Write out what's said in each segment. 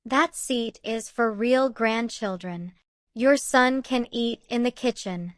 That seat is for real grandchildren. Your son can eat in the kitchen.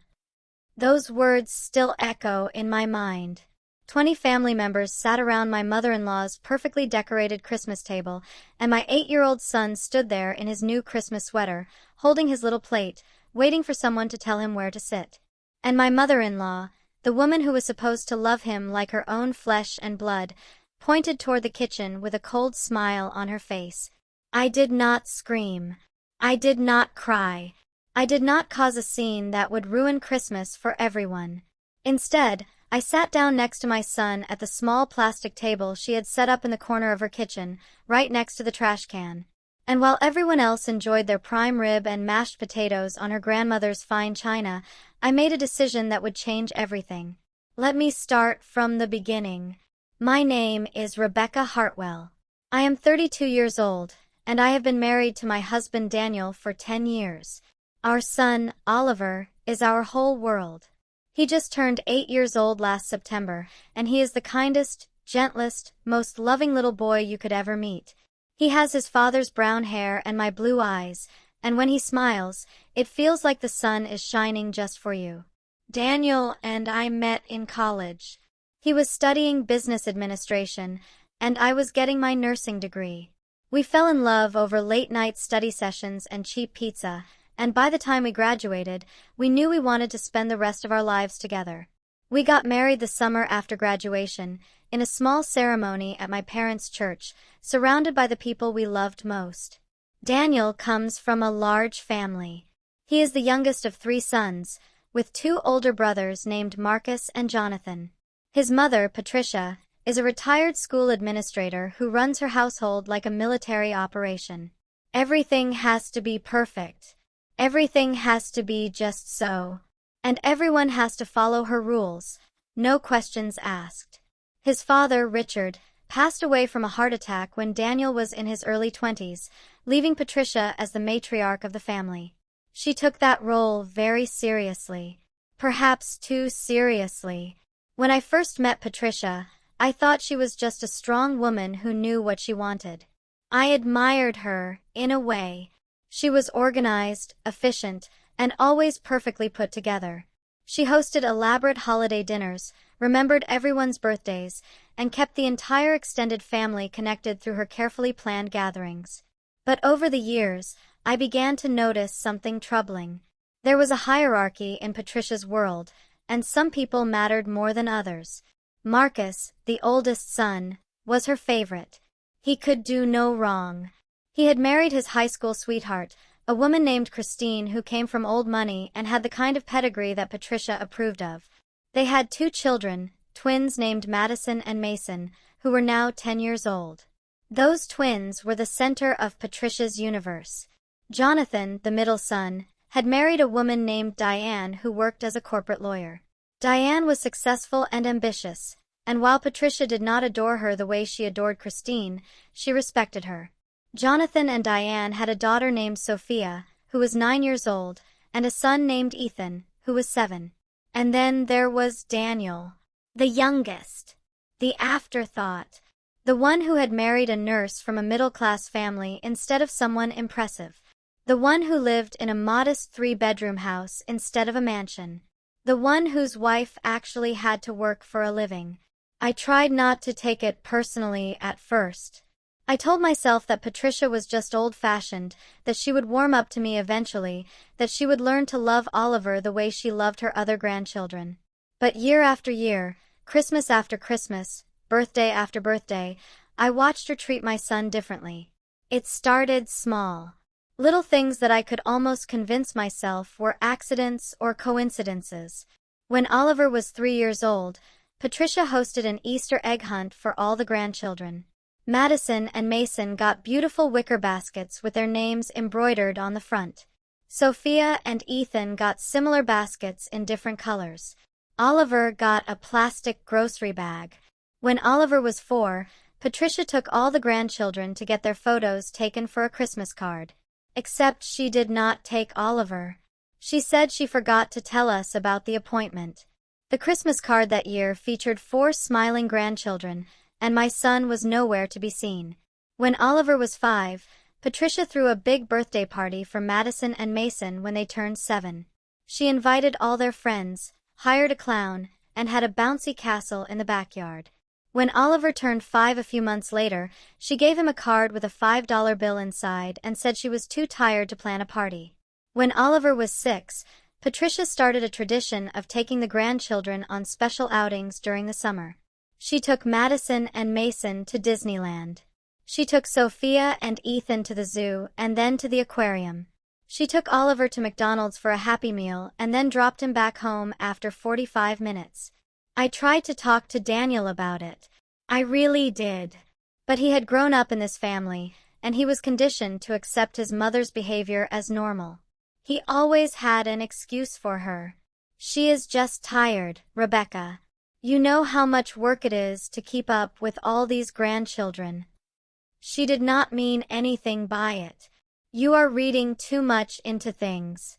Those words still echo in my mind. 20 family members sat around my mother-in-law's perfectly decorated Christmas table, and my 8-year-old son stood there in his new Christmas sweater, holding his little plate, waiting for someone to tell him where to sit. And my mother-in-law, the woman who was supposed to love him like her own flesh and blood, pointed toward the kitchen with a cold smile on her face. I did not scream. I did not cry. I did not cause a scene that would ruin Christmas for everyone. Instead, I sat down next to my son at the small plastic table she had set up in the corner of her kitchen, right next to the trash can. And while everyone else enjoyed their prime rib and mashed potatoes on her grandmother's fine china, I made a decision that would change everything. Let me start from the beginning. My name is Rebecca Hartwell. I am 32 years old, and I have been married to my husband Daniel for 10 years. Our son, Oliver, is our whole world. He just turned 8 years old last September, and he is the kindest, gentlest, most loving little boy you could ever meet. He has his father's brown hair and my blue eyes, and when he smiles, it feels like the sun is shining just for you. Daniel and I met in college. He was studying business administration, and I was getting my nursing degree. We fell in love over late-night study sessions and cheap pizza, and by the time we graduated, we knew we wanted to spend the rest of our lives together. We got married the summer after graduation, in a small ceremony at my parents' church, surrounded by the people we loved most. Daniel comes from a large family. He is the youngest of 3 sons, with 2 older brothers named Marcus and Jonathan. His mother, Patricia, is a retired school administrator who runs her household like a military operation. Everything has to be perfect. Everything has to be just so. And everyone has to follow her rules, no questions asked. His father, Richard, passed away from a heart attack when Daniel was in his early 20s, leaving Patricia as the matriarch of the family. She took that role very seriously. Perhaps too seriously. When I first met Patricia, I thought she was just a strong woman who knew what she wanted. I admired her, in a way. She was organized, efficient, and always perfectly put together. She hosted elaborate holiday dinners, remembered everyone's birthdays, and kept the entire extended family connected through her carefully planned gatherings. But over the years, I began to notice something troubling. There was a hierarchy in Patricia's world, and some people mattered more than others. Marcus, the oldest son, was her favorite. He could do no wrong. He had married his high school sweetheart, a woman named Christine who came from old money and had the kind of pedigree that Patricia approved of. They had 2 children, twins named Madison and Mason, who were now 10 years old. Those twins were the center of Patricia's universe. Jonathan, the middle son, had married a woman named Diane who worked as a corporate lawyer. Diane was successful and ambitious, and while Patricia did not adore her the way she adored Christine, she respected her. Jonathan and Diane had a daughter named Sophia, who was 9 years old, and a son named Ethan, who was 7. And then there was Daniel, the youngest, the afterthought, the one who had married a nurse from a middle-class family instead of someone impressive, the one who lived in a modest 3-bedroom house instead of a mansion, the one whose wife actually had to work for a living. I tried not to take it personally at first. I told myself that Patricia was just old-fashioned, that she would warm up to me eventually, that she would learn to love Oliver the way she loved her other grandchildren. But year after year, Christmas after Christmas, birthday after birthday, I watched her treat my son differently. It started small. Little things that I could almost convince myself were accidents or coincidences. When Oliver was 3 years old, Patricia hosted an Easter egg hunt for all the grandchildren. Madison and Mason got beautiful wicker baskets with their names embroidered on the front. Sophia and Ethan got similar baskets in different colors. Oliver got a plastic grocery bag. When Oliver was 4, Patricia took all the grandchildren to get their photos taken for a Christmas card. Except she did not take Oliver. She said she forgot to tell us about the appointment. The Christmas card that year featured 4 smiling grandchildren, and my son was nowhere to be seen. When Oliver was 5, Patricia threw a big birthday party for Madison and Mason when they turned 7. She invited all their friends, hired a clown, and had a bouncy castle in the backyard. When Oliver turned 5 a few months later, she gave him a card with a $5 bill inside and said she was too tired to plan a party. When Oliver was 6, Patricia started a tradition of taking the grandchildren on special outings during the summer. She took Madison and Mason to Disneyland. She took Sophia and Ethan to the zoo and then to the aquarium. She took Oliver to McDonald's for a Happy Meal and then dropped him back home after 45 minutes. I tried to talk to Daniel about it. I really did. But he had grown up in this family, and he was conditioned to accept his mother's behavior as normal. He always had an excuse for her. She is just tired, Rebecca. You know how much work it is to keep up with all these grandchildren. She did not mean anything by it. You are reading too much into things.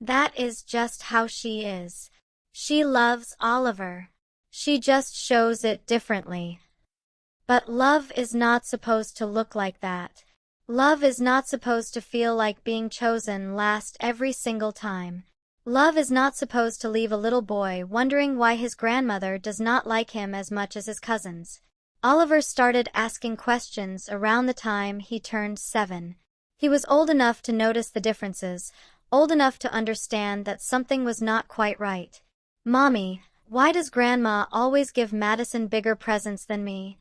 That is just how she is. She loves Oliver. She just shows it differently. But love is not supposed to look like that. Love is not supposed to feel like being chosen last every single time. Love is not supposed to leave a little boy wondering why his grandmother does not like him as much as his cousins. Oliver started asking questions around the time he turned 7. He was old enough to notice the differences, old enough to understand that something was not quite right. Mommy, why does Grandma always give Madison bigger presents than me?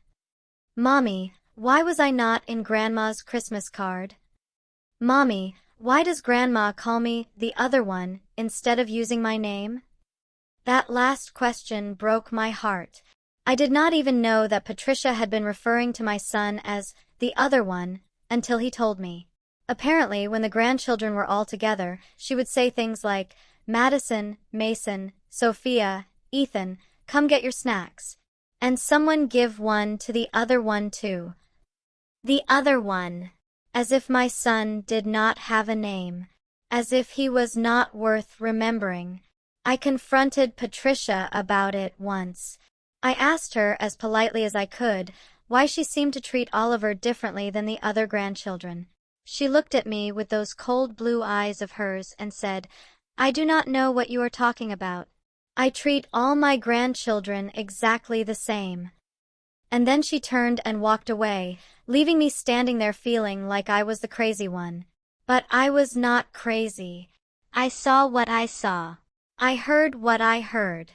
Mommy, why was I not in Grandma's Christmas card? Mommy, why does Grandma call me the other one instead of using my name? That last question broke my heart. I did not even know that Patricia had been referring to my son as the other one until he told me. Apparently, when the grandchildren were all together, she would say things like, Madison, Mason, Sophia, Ethan, come get your snacks. And someone give one to the other one too. The other one. As if my son did not have a name. As if he was not worth remembering. I confronted Patricia about it once. I asked her, as politely as I could, why she seemed to treat Oliver differently than the other grandchildren. She looked at me with those cold blue eyes of hers and said, I do not know what you are talking about. I treat all my grandchildren exactly the same. And then she turned and walked away, leaving me standing there feeling like I was the crazy one. But I was not crazy. I saw what I saw. I heard what I heard.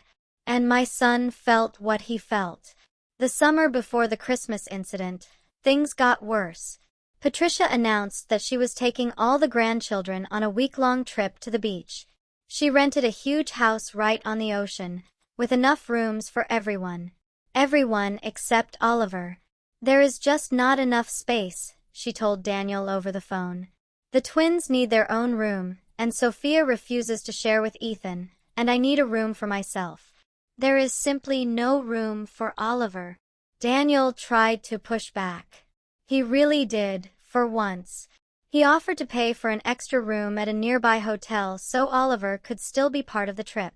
And my son felt what he felt. The summer before the Christmas incident, things got worse. Patricia announced that she was taking all the grandchildren on a week-long trip to the beach. She rented a huge house right on the ocean, with enough rooms for everyone. Everyone except Oliver. There is just not enough space, she told Daniel over the phone. The twins need their own room, and Sophia refuses to share with Ethan, and I need a room for myself. There is simply no room for Oliver. Daniel tried to push back. He really did, for once. He offered to pay for an extra room at a nearby hotel so Oliver could still be part of the trip.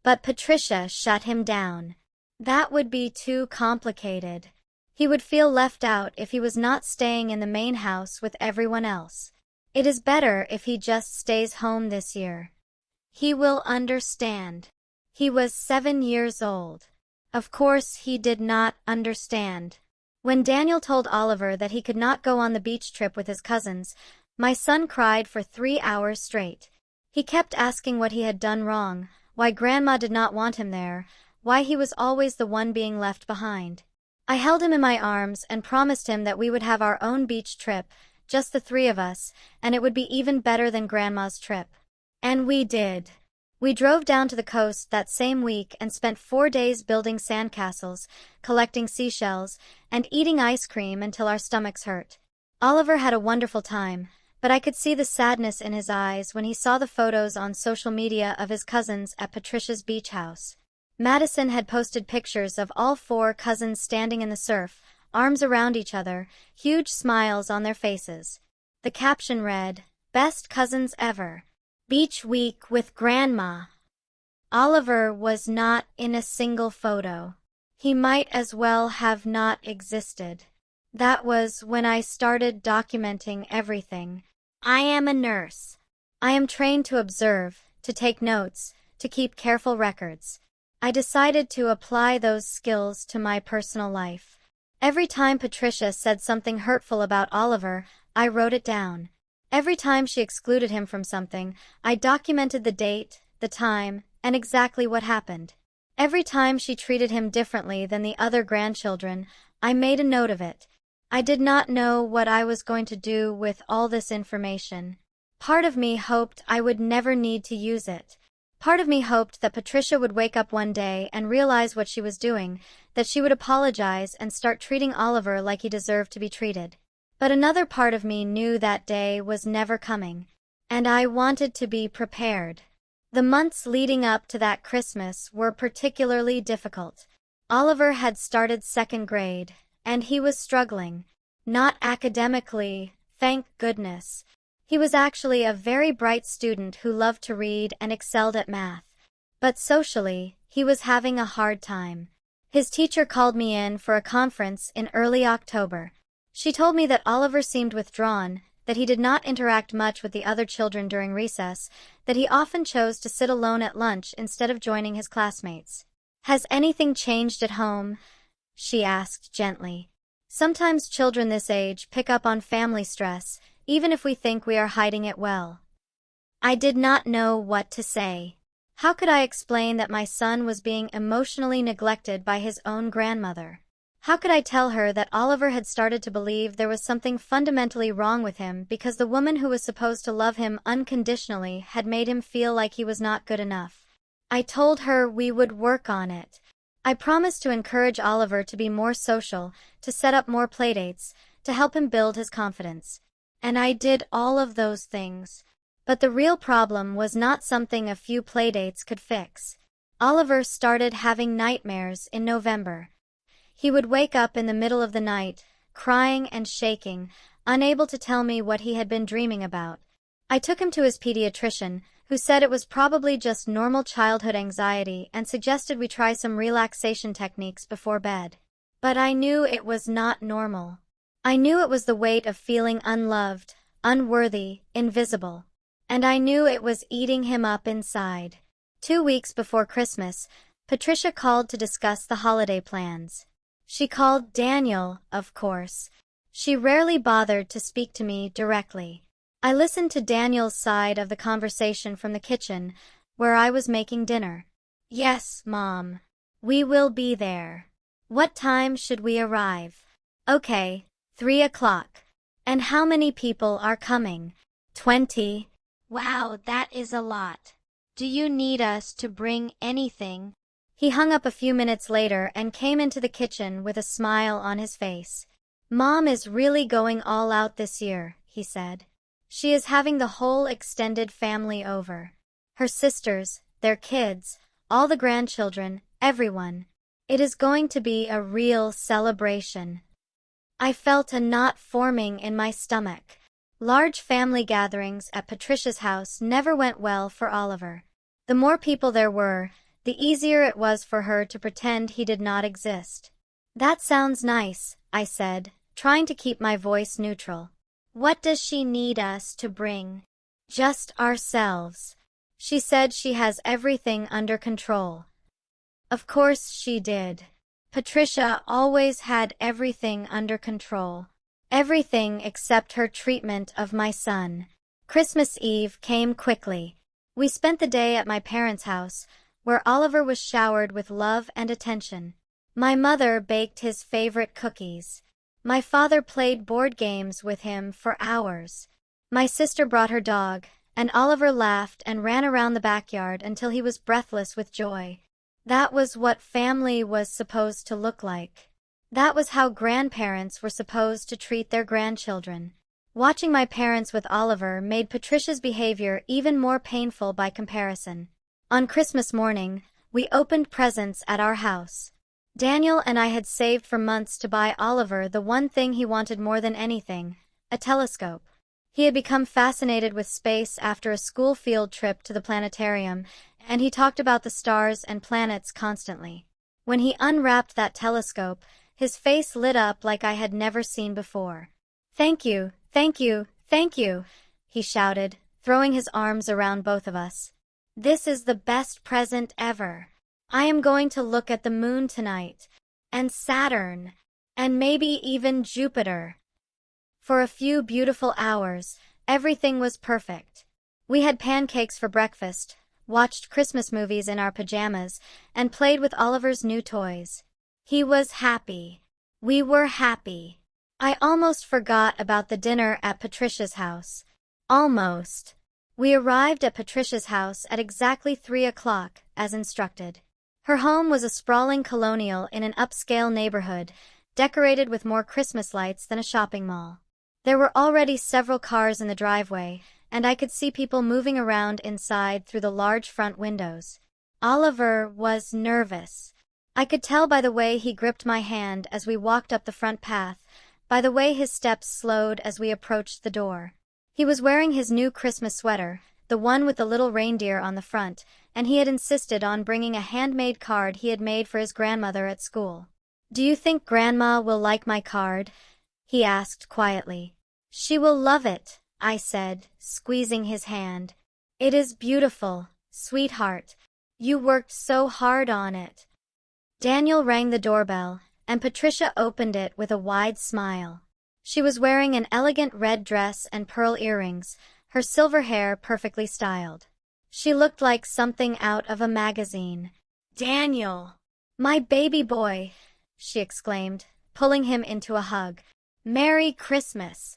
But Patricia shut him down. That would be too complicated. He would feel left out if he was not staying in the main house with everyone else. It is better if he just stays home this year. He will understand. He was 7 years old. Of course he did not understand. When Daniel told Oliver that he could not go on the beach trip with his cousins, my son cried for 3 hours straight. He kept asking what he had done wrong, why Grandma did not want him there, why he was always the one being left behind. I held him in my arms and promised him that we would have our own beach trip, just the 3 of us, and it would be even better than Grandma's trip. And we did. We drove down to the coast that same week and spent 4 days building sandcastles, collecting seashells, and eating ice cream until our stomachs hurt. Oliver had a wonderful time, but I could see the sadness in his eyes when he saw the photos on social media of his cousins at Patricia's beach house. Madison had posted pictures of all 4 cousins standing in the surf, arms around each other, huge smiles on their faces. The caption read, "Best cousins ever. Beach week with Grandma." Oliver was not in a single photo. He might as well have not existed. That was when I started documenting everything. I am a nurse. I am trained to observe, to take notes, to keep careful records. I decided to apply those skills to my personal life. Every time Patricia said something hurtful about Oliver, I wrote it down. Every time she excluded him from something, I documented the date, the time, and exactly what happened. Every time she treated him differently than the other grandchildren, I made a note of it. I did not know what I was going to do with all this information. Part of me hoped I would never need to use it. Part of me hoped that Patricia would wake up one day and realize what she was doing, that she would apologize and start treating Oliver like he deserved to be treated. But another part of me knew that day was never coming, and I wanted to be prepared. The months leading up to that Christmas were particularly difficult. Oliver had started second grade, and he was struggling. Not academically, thank goodness. He was actually a very bright student who loved to read and excelled at math. But socially, he was having a hard time. His teacher called me in for a conference in early October. She told me that Oliver seemed withdrawn, that he did not interact much with the other children during recess, that he often chose to sit alone at lunch instead of joining his classmates. "Has anything changed at home?" she asked gently. Sometimes children this age pick up on family stress, even if we think we are hiding it well. I did not know what to say. How could I explain that my son was being emotionally neglected by his own grandmother? How could I tell her that Oliver had started to believe there was something fundamentally wrong with him because the woman who was supposed to love him unconditionally had made him feel like he was not good enough? I told her we would work on it. I promised to encourage Oliver to be more social, to set up more playdates, to help him build his confidence. And I did all of those things. But the real problem was not something a few playdates could fix. Oliver started having nightmares in November. He would wake up in the middle of the night, crying and shaking, unable to tell me what he had been dreaming about. I took him to his pediatrician, who said it was probably just normal childhood anxiety and suggested we try some relaxation techniques before bed. But I knew it was not normal. I knew it was the weight of feeling unloved, unworthy, invisible. And I knew it was eating him up inside. 2 weeks before Christmas, Patricia called to discuss the holiday plans. She called Daniel, of course. She rarely bothered to speak to me directly. I listened to Daniel's side of the conversation from the kitchen, where I was making dinner. "Yes, Mom. We will be there. What time should we arrive?" "Okay, 3 o'clock. And how many people are coming?" 20. "Wow, that is a lot. Do you need us to bring anything?" He hung up a few minutes later and came into the kitchen with a smile on his face. "Mom is really going all out this year," he said. "She is having the whole extended family over. Her sisters, their kids, all the grandchildren, everyone. It is going to be a real celebration." I felt a knot forming in my stomach. Large family gatherings at Patricia's house never went well for Oliver. The more people there were, the easier it was for her to pretend he did not exist. "That sounds nice," I said, trying to keep my voice neutral. "What does she need us to bring?" "Just ourselves. She said she has everything under control." Of course she did. Patricia always had everything under control. Everything except her treatment of my son. Christmas Eve came quickly. We spent the day at my parents' house, where Oliver was showered with love and attention. My mother baked his favorite cookies. My father played board games with him for hours. My sister brought her dog, and Oliver laughed and ran around the backyard until he was breathless with joy. That was what family was supposed to look like. That was how grandparents were supposed to treat their grandchildren. Watching my parents with Oliver made Patricia's behavior even more painful by comparison. On Christmas morning, we opened presents at our house. Daniel and I had saved for months to buy Oliver the one thing he wanted more than anything, a telescope. He had become fascinated with space after a school field trip to the planetarium, and he talked about the stars and planets constantly. When he unwrapped that telescope, His face lit up like I had never seen before. "Thank you, thank you, thank you," he shouted, throwing his arms around both of us. "This is the best present ever. I am going to look at the moon tonight, and Saturn, and maybe even Jupiter." For a few beautiful hours, everything was perfect. We had pancakes for breakfast, watched Christmas movies in our pajamas, and played with Oliver's new toys. He was happy. We were happy. I almost forgot about the dinner at Patricia's house. Almost. We arrived at Patricia's house at exactly 3 o'clock, as instructed. Her home was a sprawling colonial in an upscale neighborhood, decorated with more Christmas lights than a shopping mall. There were already several cars in the driveway, and I could see people moving around inside through the large front windows. Oliver was nervous. I could tell by the way he gripped my hand as we walked up the front path, by the way his steps slowed as we approached the door. He was wearing his new Christmas sweater, the one with the little reindeer on the front, and he had insisted on bringing a handmade card he had made for his grandmother at school. "Do you think Grandma will like my card?" he asked quietly. "She will love it," I said, squeezing his hand. "It is beautiful, sweetheart. You worked so hard on it." Daniel rang the doorbell, and Patricia opened it with a wide smile. She was wearing an elegant red dress and pearl earrings, her silver hair perfectly styled. She looked like something out of a magazine. "Daniel! My baby boy!" she exclaimed, pulling him into a hug. "Merry Christmas!"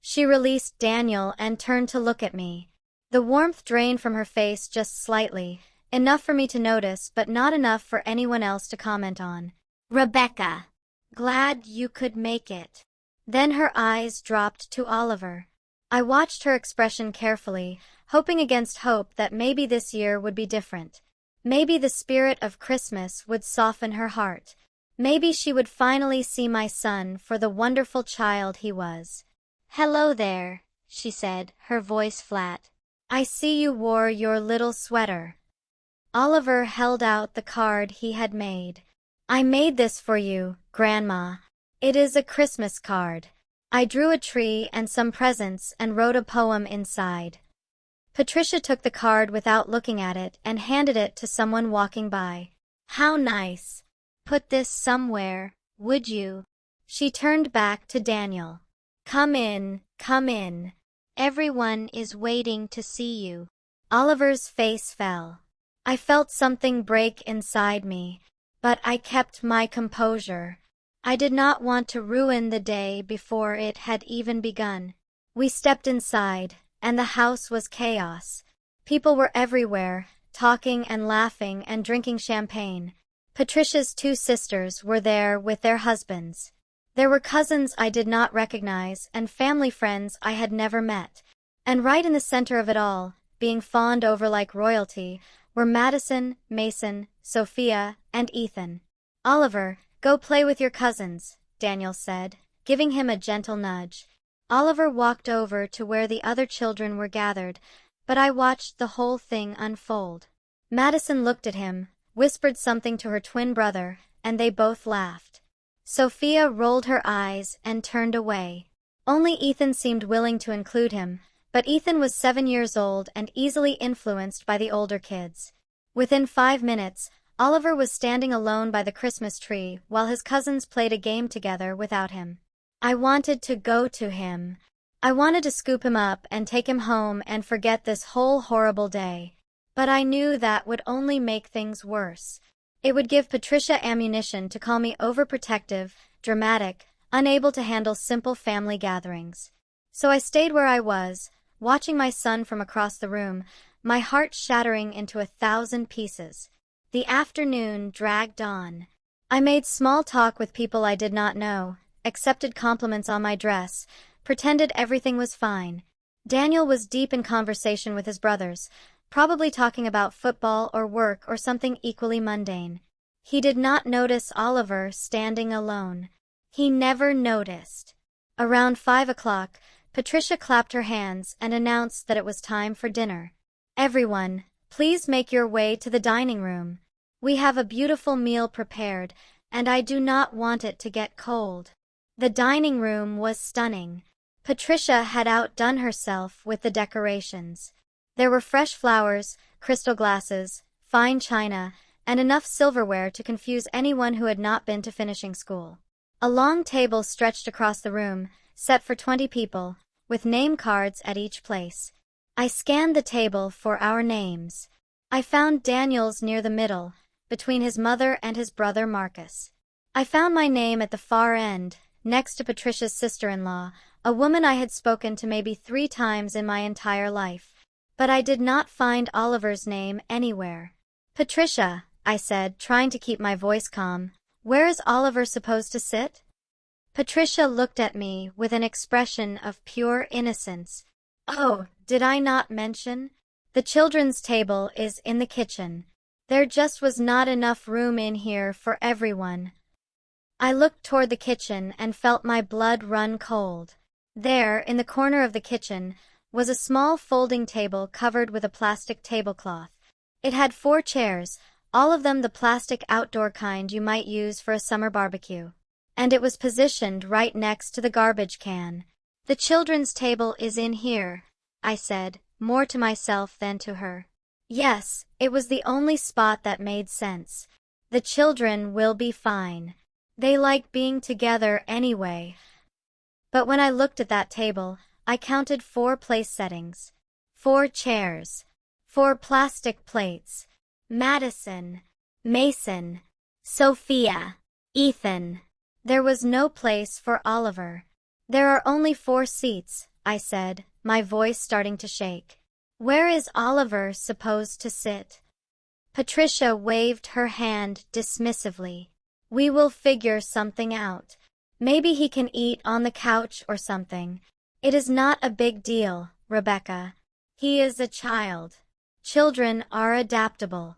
She released Daniel and turned to look at me. The warmth drained from her face just slightly, enough for me to notice but not enough for anyone else to comment on. "Rebecca, glad you could make it." Then her eyes dropped to Oliver. I watched her expression carefully, hoping against hope that maybe this year would be different. Maybe the spirit of Christmas would soften her heart. Maybe she would finally see my son for the wonderful child he was. "Hello there," she said, her voice flat. "I see you wore your little sweater." Oliver held out the card he had made. "I made this for you, Grandma. It is a Christmas card. I drew a tree and some presents and wrote a poem inside." Patricia took the card without looking at it and handed it to someone walking by. "How nice. Put this somewhere, would you?" She turned back to Daniel. Come in, come in. Everyone is waiting to see you." Oliver's face fell. I felt something break inside me, but I kept my composure. I did not want to ruin the day before it had even begun. We stepped inside, and the house was chaos. People were everywhere, talking and laughing and drinking champagne. Patricia's 2 sisters were there with their husbands. There were cousins I did not recognize and family friends I had never met. And right in the center of it all, being fawned over like royalty, were Madison, Mason, Sophia, and Ethan. "Oliver, go play with your cousins," Daniel said, giving him a gentle nudge. Oliver walked over to where the other children were gathered, but I watched the whole thing unfold. Madison looked at him, whispered something to her twin brother, and they both laughed. Sophia rolled her eyes and turned away. Only Ethan seemed willing to include him, but Ethan was 7 years old and easily influenced by the older kids. Within 5 minutes, Oliver was standing alone by the Christmas tree while his cousins played a game together without him. I wanted to go to him. I wanted to scoop him up and take him home and forget this whole horrible day. But I knew that would only make things worse. It would give Patricia ammunition to call me overprotective, dramatic, unable to handle simple family gatherings. So I stayed where I was, watching my son from across the room, my heart shattering into 1,000 pieces. The afternoon dragged on. I made small talk with people I did not know, accepted compliments on my dress, pretended everything was fine. Daniel was deep in conversation with his brothers, probably talking about football or work or something equally mundane. He did not notice Oliver standing alone. He never noticed. Around 5 o'clock, Patricia clapped her hands and announced that it was time for dinner. "Everyone, please make your way to the dining room. We have a beautiful meal prepared, and I do not want it to get cold. The dining room was stunning. Patricia had outdone herself with the decorations. There were fresh flowers, crystal glasses, fine china, and enough silverware to confuse anyone who had not been to finishing school. A long table stretched across the room, set for 20 people, with name cards at each place. I scanned the table for our names. I found Daniel's near the middle, between his mother and his brother Marcus. I found my name at the far end, next to Patricia's sister-in-law, a woman I had spoken to maybe 3 times in my entire life. But I did not find Oliver's name anywhere. "Patricia," I said, trying to keep my voice calm, "where is Oliver supposed to sit?" Patricia looked at me with an expression of pure innocence. "Oh, did I not mention? The children's table is in the kitchen. There just was not enough room in here for everyone." I looked toward the kitchen and felt my blood run cold. There, in the corner of the kitchen, was a small folding table covered with a plastic tablecloth. It had 4 chairs, all of them the plastic outdoor kind you might use for a summer barbecue. And it was positioned right next to the garbage can. "The children's table is in here," I said, more to myself than to her. Yes, it was the only spot that made sense. The children will be fine. They like being together anyway. But when I looked at that table, I counted 4 place settings. 4 chairs. 4 plastic plates. Madison. Mason. Sophia. Ethan. There was no place for Oliver. "There are only 4 seats," I said, my voice starting to shake. "Where is Oliver supposed to sit?" Patricia waved her hand dismissively. "We will figure something out. Maybe he can eat on the couch or something. It is not a big deal, Rebecca. He is a child. Children are adaptable."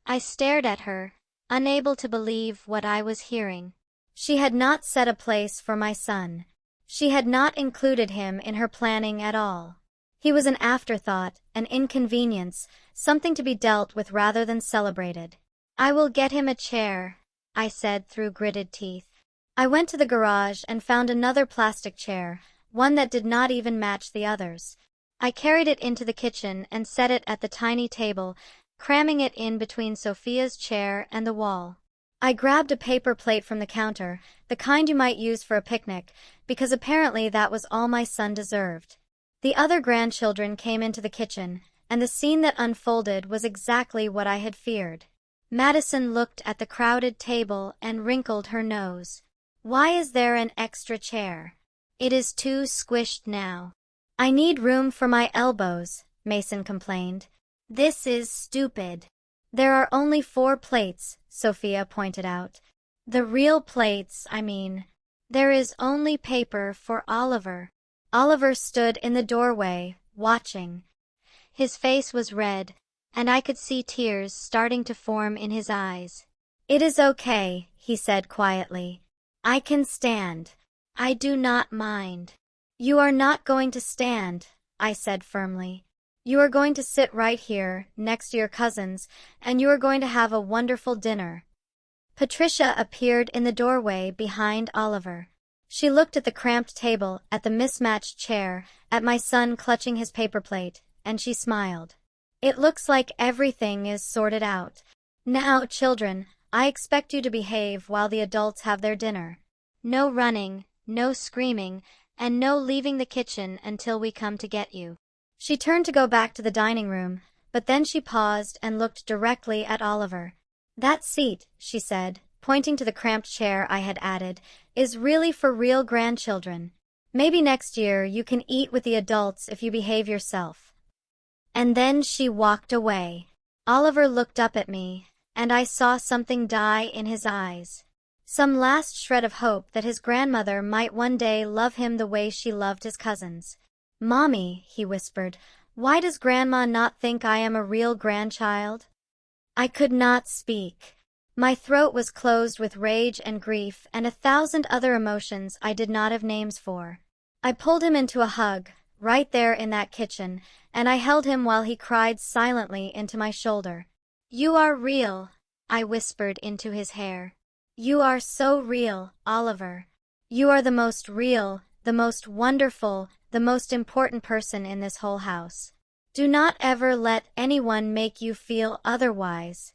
I stared at her, unable to believe what I was hearing. She had not set a place for my son. She had not included him in her planning at all. He was an afterthought, an inconvenience, something to be dealt with rather than celebrated. "I will get him a chair," I said through gritted teeth. I went to the garage and found another plastic chair, one that did not even match the others. I carried it into the kitchen and set it at the tiny table, cramming it in between Sophia's chair and the wall. I grabbed a paper plate from the counter, the kind you might use for a picnic, because apparently that was all my son deserved. The other grandchildren came into the kitchen, and the scene that unfolded was exactly what I had feared. Madison looked at the crowded table and wrinkled her nose. "Why is there an extra chair? It is too squished now." "I need room for my elbows," Mason complained. "This is stupid." "There are only 4 plates," Sophia pointed out. "The real plates, I mean. There is only paper for Oliver." Oliver stood in the doorway, watching. His face was red, and I could see tears starting to form in his eyes. "It is okay," he said quietly. "I can stand. I do not mind." "You are not going to stand," I said firmly. "You are going to sit right here, next to your cousins, and you are going to have a wonderful dinner." Patricia appeared in the doorway behind Oliver. She looked at the cramped table, at the mismatched chair, at my son clutching his paper plate, and she smiled. "It looks like everything is sorted out. Now, children, I expect you to behave while the adults have their dinner. No running, no screaming, and no leaving the kitchen until we come to get you." She turned to go back to the dining room, but then she paused and looked directly at Oliver. "That seat," she said, pointing to the cramped chair I had added, "is really for real grandchildren. Maybe next year you can eat with the adults if you behave yourself." And then she walked away. Oliver looked up at me, and I saw something die in his eyes. Some last shred of hope that his grandmother might one day love him the way she loved his cousins. "Mommy," he whispered, "why does Grandma not think I am a real grandchild?" I could not speak. My throat was closed with rage and grief and 1,000 other emotions I did not have names for. I pulled him into a hug, right there in that kitchen, and I held him while he cried silently into my shoulder. "You are real," I whispered into his hair. You are so real, Oliver. You are the most real, the most wonderful, the most important person in this whole house. Do not ever let anyone make you feel otherwise.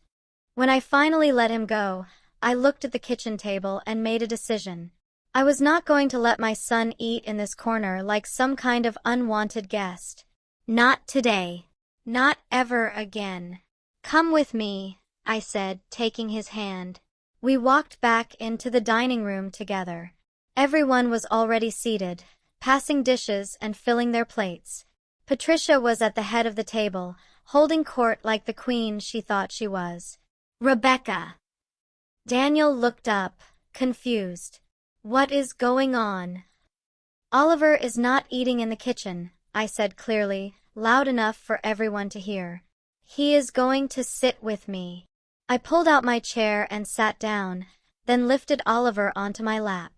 When I finally let him go, I looked at the kitchen table and made a decision. I was not going to let my son eat in this corner like some kind of unwanted guest. Not today. Not ever again. Come with me, I said, taking his hand. We walked back into the dining room together. Everyone was already seated, passing dishes and filling their plates. Patricia was at the head of the table, holding court like the queen she thought she was. Rebecca. Daniel looked up, confused. What is going on? Oliver is not eating in the kitchen, I said clearly, loud enough for everyone to hear. He is going to sit with me. I pulled out my chair and sat down, then lifted Oliver onto my lap.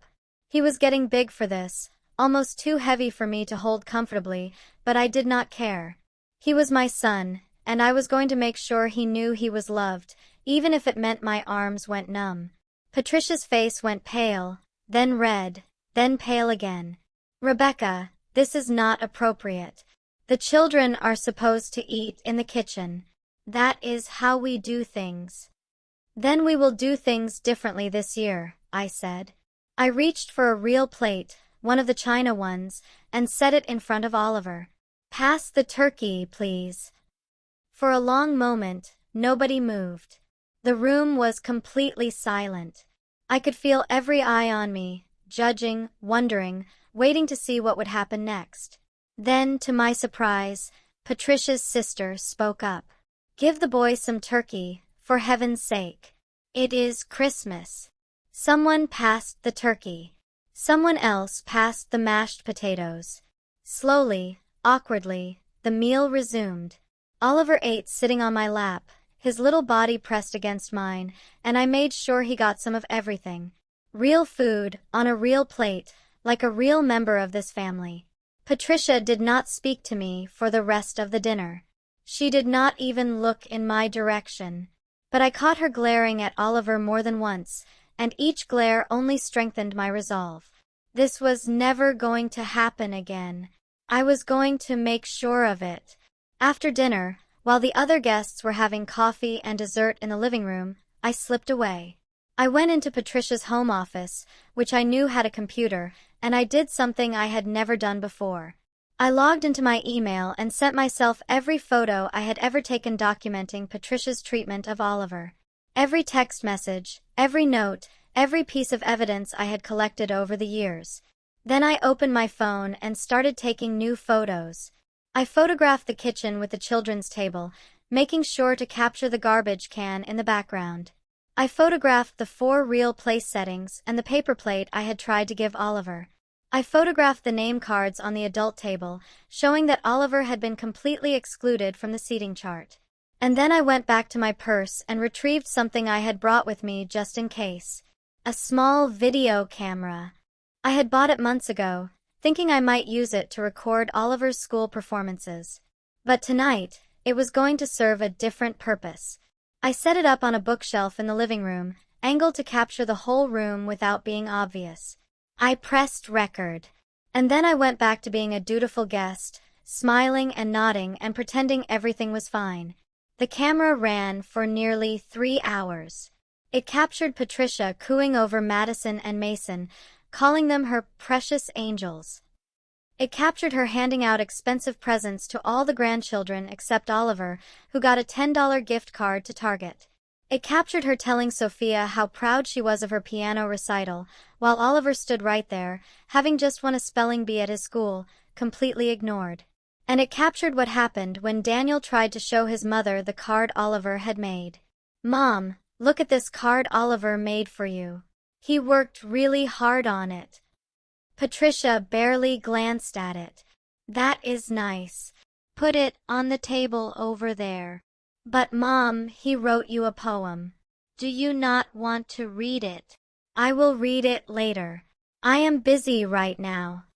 He was getting big for this, almost too heavy for me to hold comfortably, but I did not care. He was my son, and I was going to make sure he knew he was loved, even if it meant my arms went numb. Patricia's face went pale, then red, then pale again. Rebecca, this is not appropriate. The children are supposed to eat in the kitchen. That is how we do things. Then we will do things differently this year, I said. I reached for a real plate, one of the china ones, and set it in front of Oliver. Pass the turkey, please. For a long moment, nobody moved. The room was completely silent. I could feel every eye on me, judging, wondering, waiting to see what would happen next. Then, to my surprise, Patricia's sister spoke up. Give the boy some turkey, for heaven's sake. It is Christmas. Someone passed the turkey. Someone else passed the mashed potatoes. Slowly, awkwardly, the meal resumed. Oliver ate sitting on my lap, his little body pressed against mine, and I made sure he got some of everything. Real food, on a real plate, like a real member of this family. Patricia did not speak to me for the rest of the dinner. She did not even look in my direction. But I caught her glaring at Oliver more than once, and each glare only strengthened my resolve. This was never going to happen again. I was going to make sure of it. After dinner, while the other guests were having coffee and dessert in the living room, I slipped away. I went into Patricia's home office, which I knew had a computer, and I did something I had never done before. I logged into my email and sent myself every photo I had ever taken documenting Patricia's treatment of Oliver. Every text message, every note, every piece of evidence I had collected over the years. Then I opened my phone and started taking new photos. I photographed the kitchen with the children's table, making sure to capture the garbage can in the background. I photographed the 4 real place settings and the paper plate I had tried to give Oliver. I photographed the name cards on the adult table, showing that Oliver had been completely excluded from the seating chart. And then I went back to my purse and retrieved something I had brought with me just in case. A small video camera. I had bought it months ago, thinking I might use it to record Oliver's school performances. But tonight, it was going to serve a different purpose. I set it up on a bookshelf in the living room, angled to capture the whole room without being obvious. I pressed record. And then I went back to being a dutiful guest, smiling and nodding and pretending everything was fine. The camera ran for nearly 3 hours. It captured Patricia cooing over Madison and Mason, calling them her precious angels. It captured her handing out expensive presents to all the grandchildren except Oliver, who got a $10 gift card to Target. It captured her telling Sophia how proud she was of her piano recital, while Oliver stood right there, having just won a spelling bee at his school, completely ignored. And it captured what happened when Daniel tried to show his mother the card Oliver had made. "Mom, look at this card Oliver made for you. He worked really hard on it." Patricia barely glanced at it. "That is nice. Put it on the table over there." "But Mom, he wrote you a poem. Do you not want to read it?" "I will read it later. I am busy right now."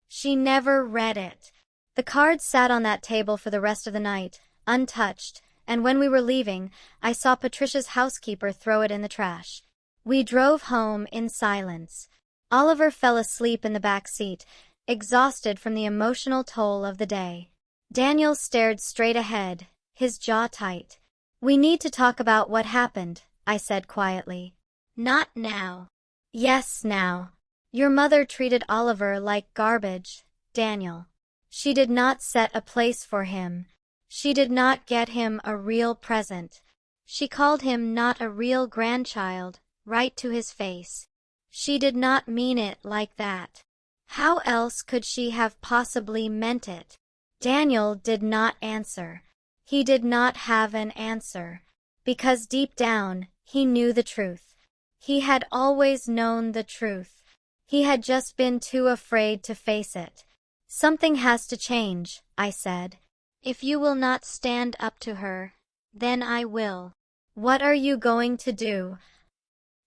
She never read it. The card sat on that table for the rest of the night, untouched, and when we were leaving, I saw Patricia's housekeeper throw it in the trash. We drove home in silence. Oliver fell asleep in the back seat, exhausted from the emotional toll of the day. Daniel stared straight ahead, his jaw tight. "We need to talk about what happened," I said quietly. "Not now." "Yes, now. Your mother treated Oliver like garbage, Daniel. She did not set a place for him. She did not get him a real present. She called him not a real grandchild, right to his face. She did not mean it like that. How else could she have possibly meant it?" Daniel did not answer. He did not have an answer, because deep down, he knew the truth. He had always known the truth. He had just been too afraid to face it. "Something has to change," I said. "If you will not stand up to her, then I will." "What are you going to do?"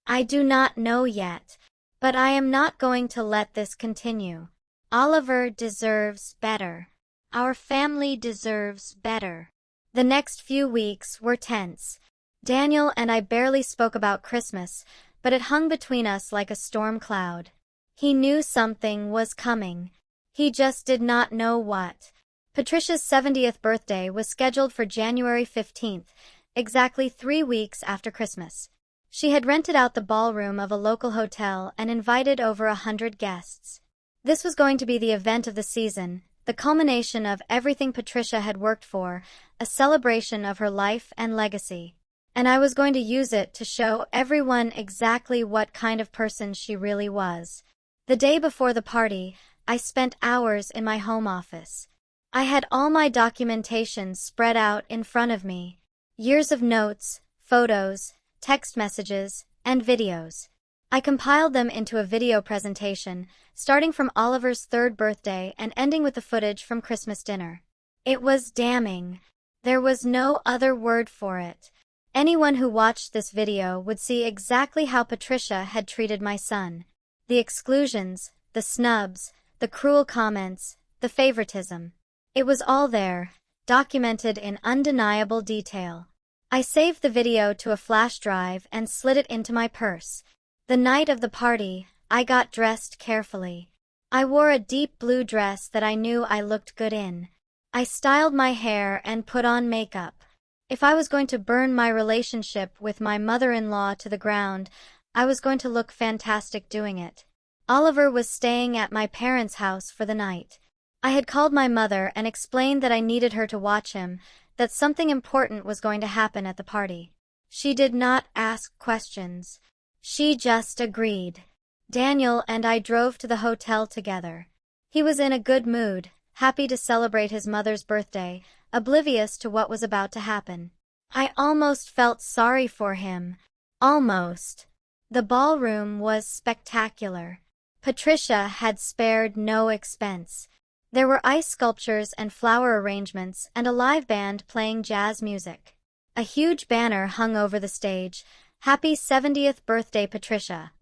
"I do not know yet, but I am not going to let this continue. Oliver deserves better. Our family deserves better." The next few weeks were tense. Daniel and I barely spoke about Christmas, but it hung between us like a storm cloud. He knew something was coming. He just did not know what. Patricia's 70th birthday was scheduled for January 15th, exactly 3 weeks after Christmas. She had rented out the ballroom of a local hotel and invited over 100 guests. This was going to be the event of the season, the culmination of everything Patricia had worked for, a celebration of her life and legacy. And I was going to use it to show everyone exactly what kind of person she really was. The day before the party, I spent hours in my home office. I had all my documentation spread out in front of me. Years of notes, photos, text messages, and videos. I compiled them into a video presentation, starting from Oliver's 3rd birthday and ending with the footage from Christmas dinner. It was damning. There was no other word for it. Anyone who watched this video would see exactly how Patricia had treated my son. The exclusions, the snubs, the cruel comments, the favoritism. It was all there, documented in undeniable detail. I saved the video to a flash drive and slid it into my purse. The night of the party, I got dressed carefully. I wore a deep blue dress that I knew I looked good in. I styled my hair and put on makeup. If I was going to burn my relationship with my mother-in-law to the ground, I was going to look fantastic doing it. Oliver was staying at my parents' house for the night. I had called my mother and explained that I needed her to watch him, that something important was going to happen at the party. She did not ask questions. She just agreed. Daniel and I drove to the hotel together. He was in a good mood, happy to celebrate his mother's birthday, oblivious to what was about to happen. I almost felt sorry for him. Almost. The ballroom was spectacular. Patricia had spared no expense. There were ice sculptures and flower arrangements and a live band playing jazz music. A huge banner hung over the stage, "Happy 70th Birthday, Patricia."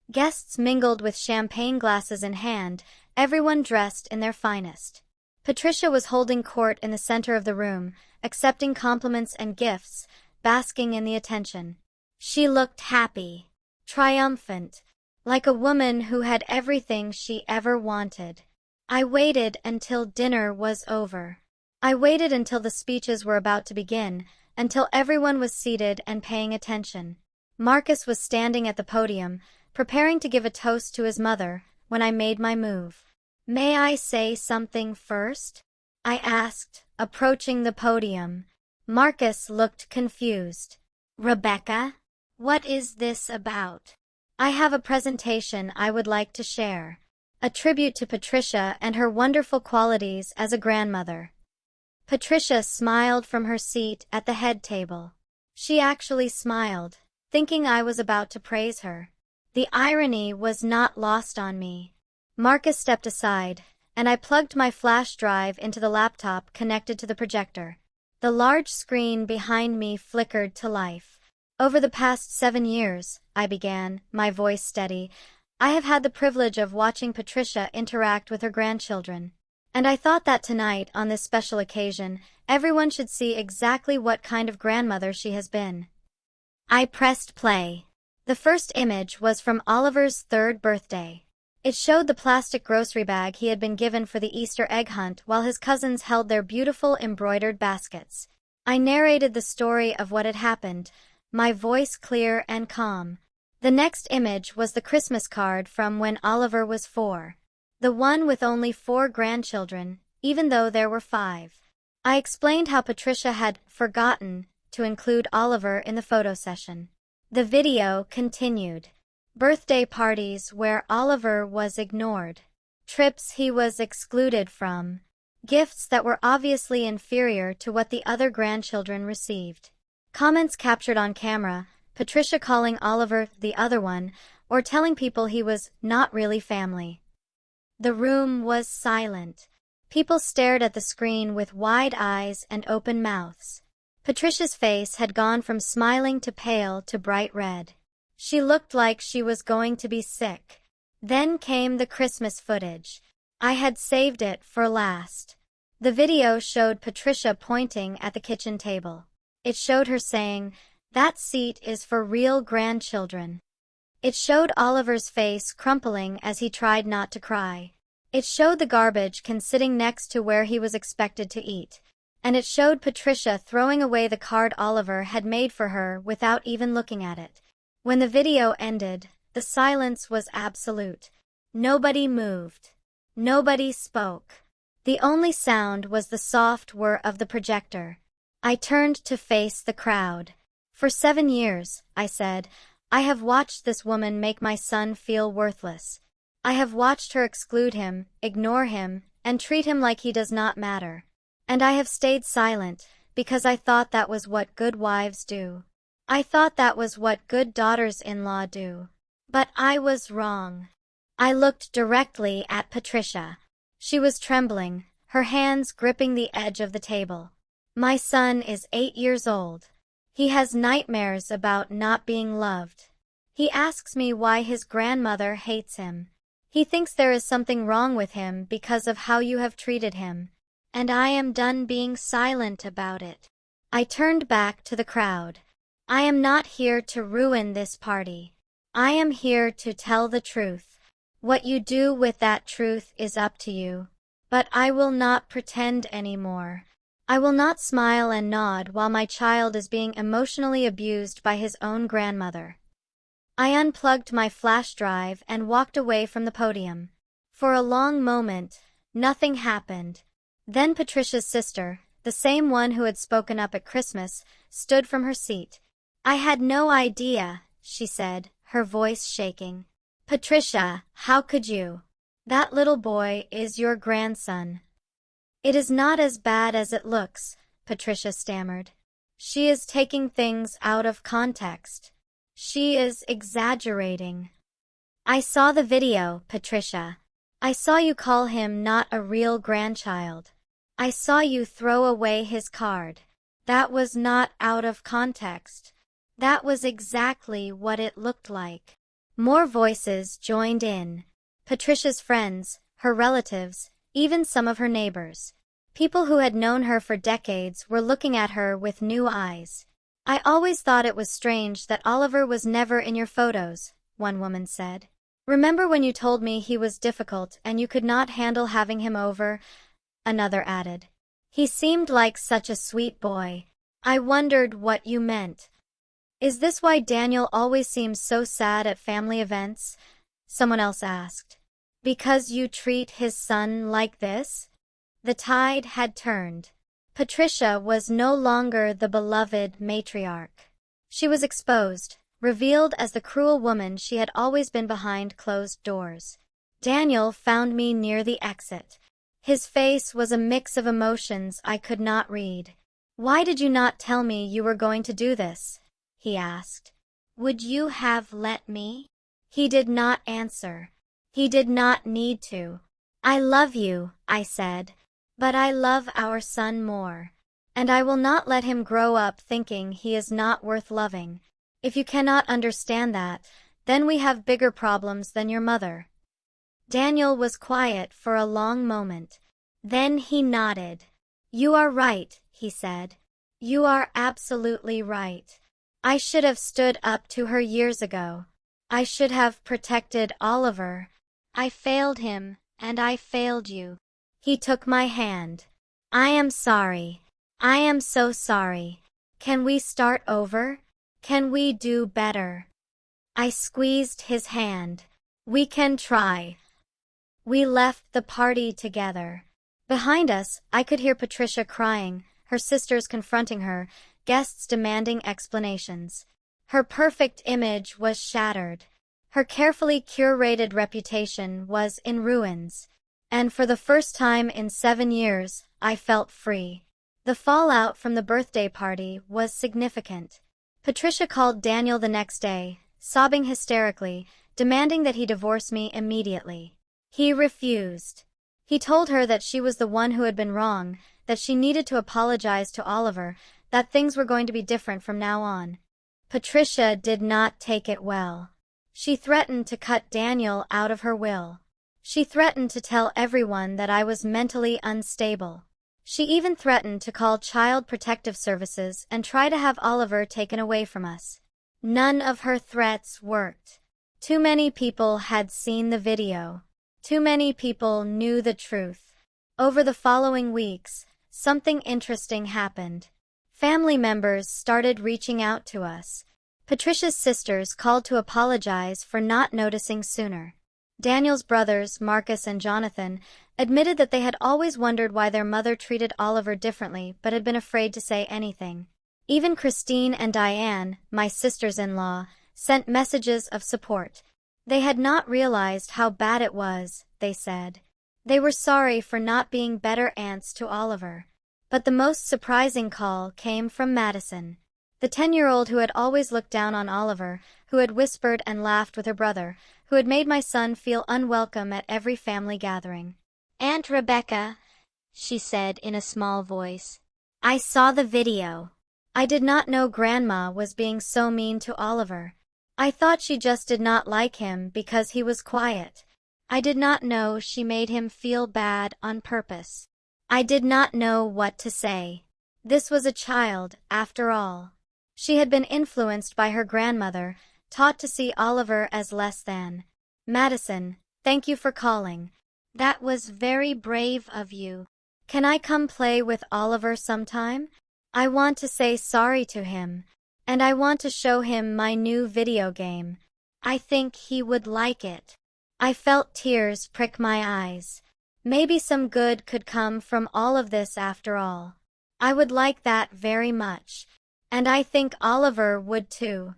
Guests mingled with champagne glasses in hand, everyone dressed in their finest. Patricia was holding court in the center of the room, accepting compliments and gifts, basking in the attention. She looked happy, triumphant, like a woman who had everything she ever wanted. I waited until dinner was over. I waited until the speeches were about to begin, until everyone was seated and paying attention. Marcus was standing at the podium, preparing to give a toast to his mother, when I made my move. "May I say something first?" I asked, approaching the podium. Marcus looked confused. "Rebecca, what is this about?" "I have a presentation I would like to share. A tribute to Patricia and her wonderful qualities as a grandmother." Patricia smiled from her seat at the head table. She actually smiled, thinking I was about to praise her. The irony was not lost on me. Marcus stepped aside, and I plugged my flash drive into the laptop connected to the projector. The large screen behind me flickered to life. "Over the past 7 years," I began, my voice steady, "I have had the privilege of watching Patricia interact with her grandchildren. And I thought that tonight, on this special occasion, everyone should see exactly what kind of grandmother she has been." I pressed play. The first image was from Oliver's third birthday. It showed the plastic grocery bag he had been given for the Easter egg hunt while his cousins held their beautiful embroidered baskets. I narrated the story of what had happened, my voice clear and calm. The next image was the Christmas card from when Oliver was 4. The one with only 4 grandchildren, even though there were 5. I explained how Patricia had forgotten to include Oliver in the photo session. The video continued. Birthday parties where Oliver was ignored. Trips he was excluded from. Gifts that were obviously inferior to what the other grandchildren received. Comments captured on camera, Patricia calling Oliver the other one, or telling people he was not really family. The room was silent. People stared at the screen with wide eyes and open mouths. Patricia's face had gone from smiling to pale to bright red. She looked like she was going to be sick. Then came the Christmas footage. I had saved it for last. The video showed Patricia pointing at the kitchen table. It showed her saying, "That seat is for real grandchildren." It showed Oliver's face crumpling as he tried not to cry. It showed the garbage can sitting next to where he was expected to eat. And it showed Patricia throwing away the card Oliver had made for her without even looking at it. When the video ended, the silence was absolute. Nobody moved. Nobody spoke. The only sound was the soft whir of the projector. I turned to face the crowd. "For 7 years," I said, "I have watched this woman make my son feel worthless. I have watched her exclude him, ignore him, and treat him like he does not matter. And I have stayed silent, because I thought that was what good wives do. I thought that was what good daughters-in-law do. But I was wrong." I looked directly at Patricia. She was trembling, her hands gripping the edge of the table. "My son is 8 years old. He has nightmares about not being loved. He asks me why his grandmother hates him. He thinks there is something wrong with him because of how you have treated him. And I am done being silent about it." I turned back to the crowd. "I am not here to ruin this party. I am here to tell the truth. What you do with that truth is up to you. But I will not pretend anymore. I will not smile and nod while my child is being emotionally abused by his own grandmother." I unplugged my flash drive and walked away from the podium. For a long moment, nothing happened. Then Patricia's sister, the same one who had spoken up at Christmas, stood from her seat. "I had no idea," she said, her voice shaking. "Patricia, how could you? That little boy is your grandson." "It is not as bad as it looks," Patricia stammered. "She is taking things out of context. She is exaggerating." "I saw the video, Patricia. I saw you call him not a real grandchild. I saw you throw away his card. That was not out of context. That was exactly what it looked like." More voices joined in. Patricia's friends, her relatives, even some of her neighbors. People who had known her for decades were looking at her with new eyes. "I always thought it was strange that Oliver was never in your photos," one woman said. "Remember when you told me he was difficult and you could not handle having him over?" Another added. "He seemed like such a sweet boy. I wondered what you meant." "Is this why Daniel always seems so sad at family events?" someone else asked. "Because you treat his son like this?" The tide had turned. Patricia was no longer the beloved matriarch. She was exposed, revealed as the cruel woman she had always been behind closed doors. Daniel found me near the exit. His face was a mix of emotions I could not read. "Why did you not tell me you were going to do this?" he asked. "Would you have let me?" He did not answer. He did not need to. "I love you," I said, "but I love our son more. And I will not let him grow up thinking he is not worth loving. If you cannot understand that, then we have bigger problems than your mother." Daniel was quiet for a long moment. Then he nodded. "You are right," he said. "You are absolutely right. I should have stood up to her years ago. I should have protected Oliver. I failed him, and I failed you. He took my hand. I am sorry. I am so sorry. Can we start over? Can we do better? I squeezed his hand. We can try. We left the party together. Behind us, I could hear Patricia crying, her sisters confronting her, guests demanding explanations. Her perfect image was shattered. Her carefully curated reputation was in ruins. And for the first time in 7 years, I felt free. The fallout from the birthday party was significant. Patricia called Daniel the next day, sobbing hysterically, demanding that he divorce me immediately. He refused. He told her that she was the one who had been wrong, that she needed to apologize to Oliver, that things were going to be different from now on. Patricia did not take it well. She threatened to cut Daniel out of her will. She threatened to tell everyone that I was mentally unstable. She even threatened to call Child Protective Services and try to have Oliver taken away from us. None of her threats worked. Too many people had seen the video. Too many people knew the truth. Over the following weeks, something interesting happened. Family members started reaching out to us. Patricia's sisters called to apologize for not noticing sooner. Daniel's brothers, Marcus and Jonathan, admitted that they had always wondered why their mother treated Oliver differently but had been afraid to say anything. Even Christine and Diane, my sisters-in-law, sent messages of support. They had not realized how bad it was, they said. They were sorry for not being better aunts to Oliver. But the most surprising call came from Madison. The 10-year-old who had always looked down on Oliver, who had whispered and laughed with her brother, who had made my son feel unwelcome at every family gathering. "Aunt Rebecca," she said in a small voice, "I saw the video. I did not know Grandma was being so mean to Oliver. I thought she just did not like him because he was quiet. I did not know she made him feel bad on purpose. I did not know what to say. This was a child, after all. She had been influenced by her grandmother, taught to see Oliver as less than. Madison, thank you for calling. That was very brave of you. Can I come play with Oliver sometime? I want to say sorry to him, and I want to show him my new video game. I think he would like it." I felt tears prick my eyes. Maybe some good could come from all of this after all. I would like that very much. And I think Oliver would too.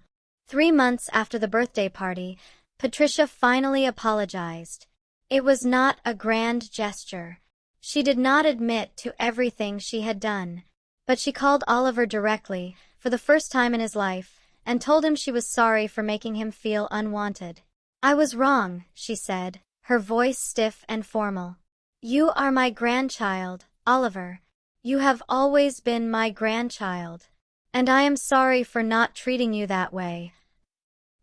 3 months after the birthday party, Patricia finally apologized. It was not a grand gesture. She did not admit to everything she had done. But she called Oliver directly, for the first time in his life, and told him she was sorry for making him feel unwanted. "I was wrong," she said, her voice stiff and formal. "You are my grandchild, Oliver. You have always been my grandchild. And I am sorry for not treating you that way."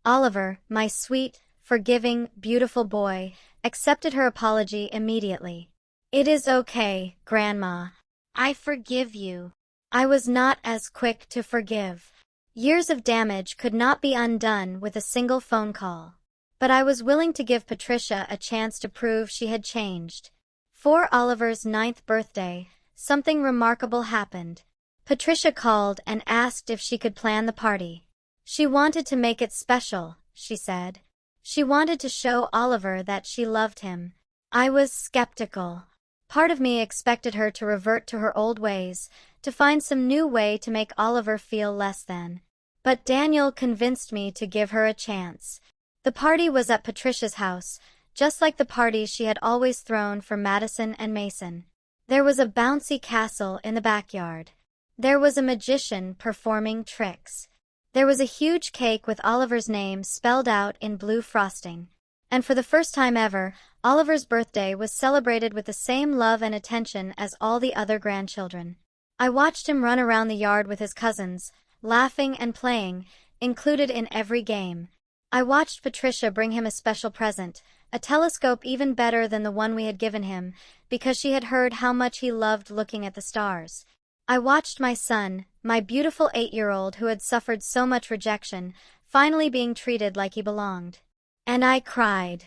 Oliver, my sweet, forgiving, beautiful boy, accepted her apology immediately. "It is okay, Grandma. I forgive you." I was not as quick to forgive. Years of damage could not be undone with a single phone call. But I was willing to give Patricia a chance to prove she had changed. For Oliver's 9th birthday, something remarkable happened. Patricia called and asked if she could plan the party. She wanted to make it special, she said. She wanted to show Oliver that she loved him. I was skeptical. Part of me expected her to revert to her old ways, to find some new way to make Oliver feel less than. But Daniel convinced me to give her a chance. The party was at Patricia's house, just like the parties she had always thrown for Madison and Mason. There was a bouncy castle in the backyard. There was a magician performing tricks. There was a huge cake with Oliver's name spelled out in blue frosting. And for the first time ever, Oliver's birthday was celebrated with the same love and attention as all the other grandchildren. I watched him run around the yard with his cousins, laughing and playing, included in every game. I watched Patricia bring him a special present, a telescope even better than the one we had given him, because she had heard how much he loved looking at the stars. I watched my son, my beautiful 8-year-old who had suffered so much rejection, finally being treated like he belonged. And I cried.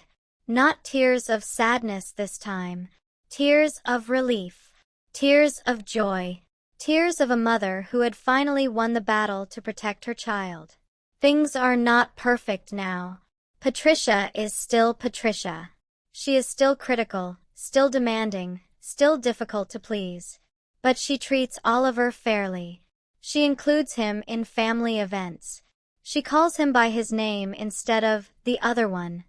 Not tears of sadness this time. Tears of relief. Tears of joy. Tears of a mother who had finally won the battle to protect her child. Things are not perfect now. Patricia is still Patricia. She is still critical, still demanding, still difficult to please. But she treats Oliver fairly. She includes him in family events. She calls him by his name instead of the other one.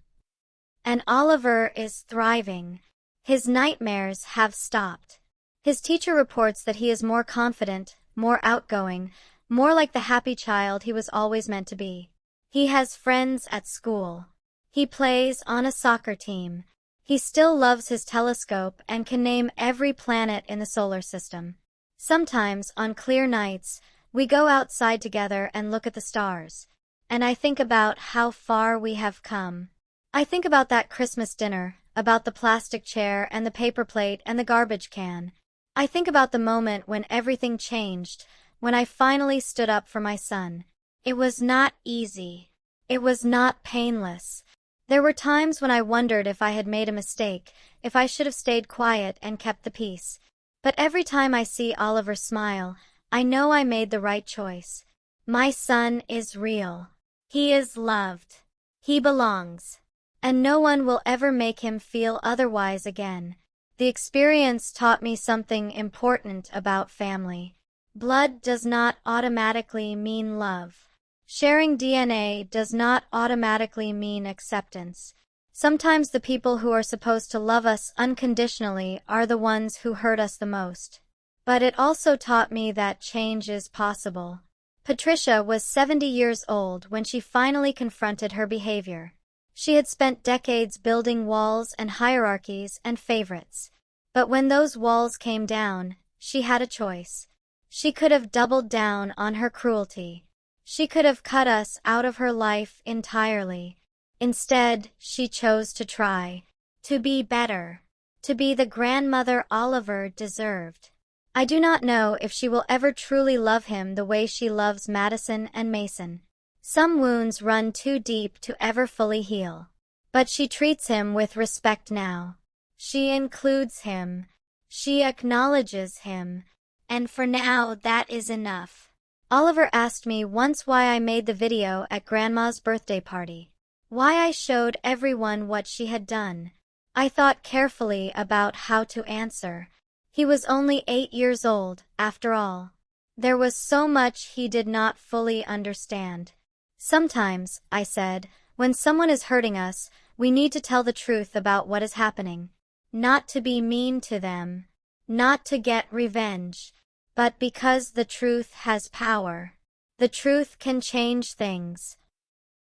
And Oliver is thriving. His nightmares have stopped. His teacher reports that he is more confident, more outgoing, more like the happy child he was always meant to be. He has friends at school. He plays on a soccer team. He still loves his telescope and can name every planet in the solar system. Sometimes, on clear nights, we go outside together and look at the stars. And I think about how far we have come. I think about that Christmas dinner, about the plastic chair and the paper plate and the garbage can. I think about the moment when everything changed, when I finally stood up for my son. It was not easy. It was not painless. There were times when I wondered if I had made a mistake, if I should have stayed quiet and kept the peace. But every time I see Oliver smile, I know I made the right choice. My son is real. He is loved. He belongs. And no one will ever make him feel otherwise again. The experience taught me something important about family. Blood does not automatically mean love. Sharing DNA does not automatically mean acceptance. Sometimes the people who are supposed to love us unconditionally are the ones who hurt us the most. But it also taught me that change is possible. Patricia was 70 years old when she finally confronted her behavior. She had spent decades building walls and hierarchies and favorites. But when those walls came down, she had a choice. She could have doubled down on her cruelty. She could have cut us out of her life entirely. Instead, she chose to try. To be better. To be the grandmother Oliver deserved. I do not know if she will ever truly love him the way she loves Madison and Mason. Some wounds run too deep to ever fully heal. But she treats him with respect now. She includes him. She acknowledges him. And for now, that is enough. Oliver asked me once why I made the video at Grandma's birthday party. Why I showed everyone what she had done. I thought carefully about how to answer. He was only 8 years old, after all. There was so much he did not fully understand. Sometimes, I said, when someone is hurting us, we need to tell the truth about what is happening. Not to be mean to them. Not to get revenge. But because the truth has power. The truth can change things.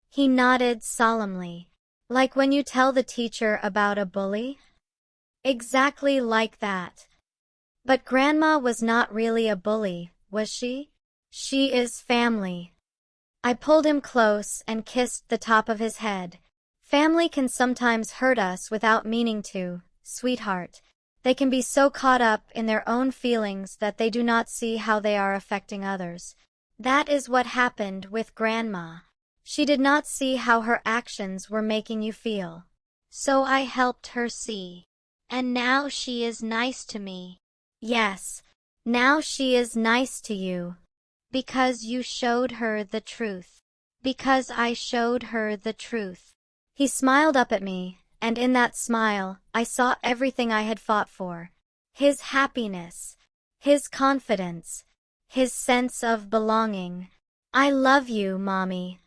He nodded solemnly. Like when you tell the teacher about a bully? Exactly like that. But Grandma was not really a bully, was she? She is family. I pulled him close and kissed the top of his head. Family can sometimes hurt us without meaning to, sweetheart. They can be so caught up in their own feelings that they do not see how they are affecting others. That is what happened with Grandma. She did not see how her actions were making you feel. So I helped her see. And now she is nice to me. Yes, now she is nice to you. Because you showed her the truth. Because I showed her the truth. He smiled up at me, and in that smile, I saw everything I had fought for. His happiness. His confidence. His sense of belonging. I love you, Mommy.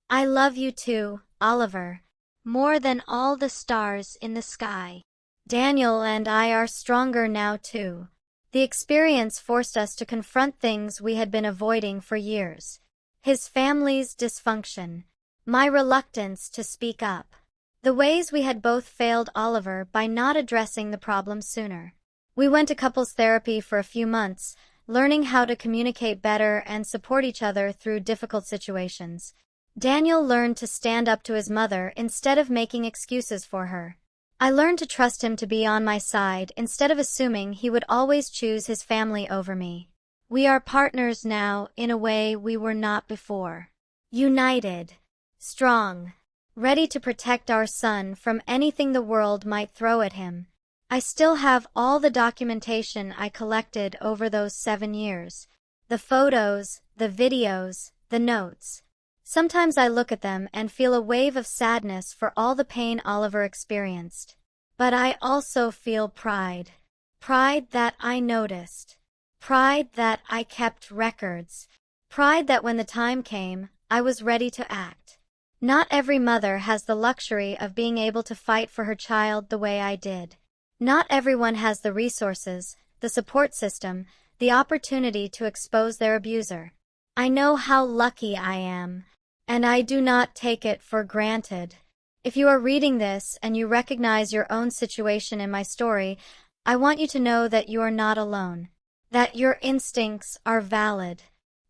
I love you too, Oliver. More than all the stars in the sky. Daniel and I are stronger now too. The experience forced us to confront things we had been avoiding for years. His family's dysfunction. My reluctance to speak up. The ways we had both failed Oliver by not addressing the problem sooner. We went to couples therapy for a few months, learning how to communicate better and support each other through difficult situations. Daniel learned to stand up to his mother instead of making excuses for her. I learned to trust him to be on my side instead of assuming he would always choose his family over me. We are partners now in a way we were not before. United, strong, ready to protect our son from anything the world might throw at him. I still have all the documentation I collected over those 7 years. The photos, the videos, the notes. Sometimes I look at them and feel a wave of sadness for all the pain Oliver experienced. But I also feel pride. Pride that I noticed. Pride that I kept records. Pride that when the time came, I was ready to act. Not every mother has the luxury of being able to fight for her child the way I did. Not everyone has the resources, the support system, the opportunity to expose their abuser. I know how lucky I am, and I do not take it for granted. If you are reading this and you recognize your own situation in my story, I want you to know that you are not alone, that your instincts are valid,